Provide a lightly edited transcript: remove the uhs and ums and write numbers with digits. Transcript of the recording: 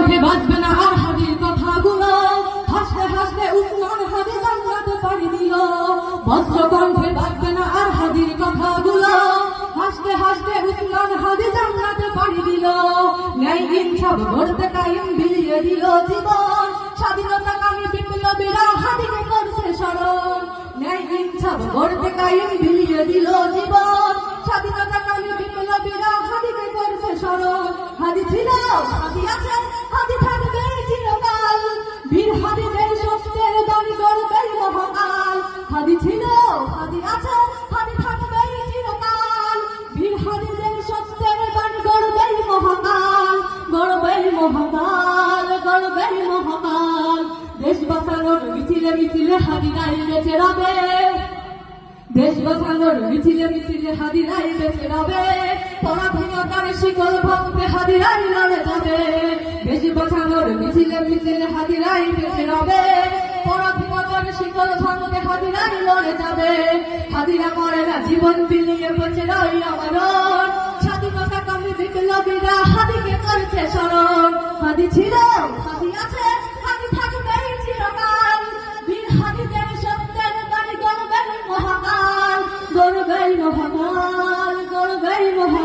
কণ্ঠে বাজবে না আর হাদির কথাগুলো, হাসতে হাসতে উসমান হাদি জান্নাতে পাড়ি দিল। বজ্র কণ্ঠে বাজবে না আর হাদির কথাগুলো, হাসতে হাসতে উসমান হাদি জান্নাতে পাড়ি দিল। ন্যায় ইনসাফ গড়তে কায়েম বিলিয়ে দিল জীবন, স্বাধীনতা কামী বিপ্লবীরা হাদিকে করছে স্মরণ। ন্যায় ইনসাফ গড়তে কায়েম বিলিয়ে দিল জীবন, স্বাধীনতা কামী বিপ্লবীরা হাদিকে করছে স্মরণ। হাদি ছিল, হাদি আছে, হাদি থাকবে চিরকাল, বীর হাদিদের সত্যের দাবি করবে মহাকাল। হাদি ছিল, হাদি আছে, হাদি থাকবে চিরকাল, বীর হাদিদের সত্যের দাবি করবে মহাকাল। গড়বে মহাকাল, গড়বে মহাকাল। দেশ বাঁচানোর মিছিলে মিছিলে হাদিরাই বেঁচে রবে, দেশ বাঁচানোর মিছিলে মিছিলে হাদিরাই বেঁচে রবে। পরাধীনতার শিকল ভাঙতে হাদিরাই লড়ে যাবে, দেশ বাঁচানোর মিছিলে মিছিলে হাদিরাই বেঁচে রবে। পরাধীনতার শিকল ভাঙতে হাদিরাই লড়ে যাবে। হাদিরা করে না জীবন বিলিয়ে বেঁচে রই আমরণ, স্বাধীনতা কামী বিপ্লবীরা হাদিকে করছে স্মরণ। হাদি ছিল, হাদি আছে, হাদি থাকবে চিরকাল, বীর হাদিদের সত্যের দাবি গড়বে মহাকাল। গড়বে মহাকাল, গড়বে মহাকাল।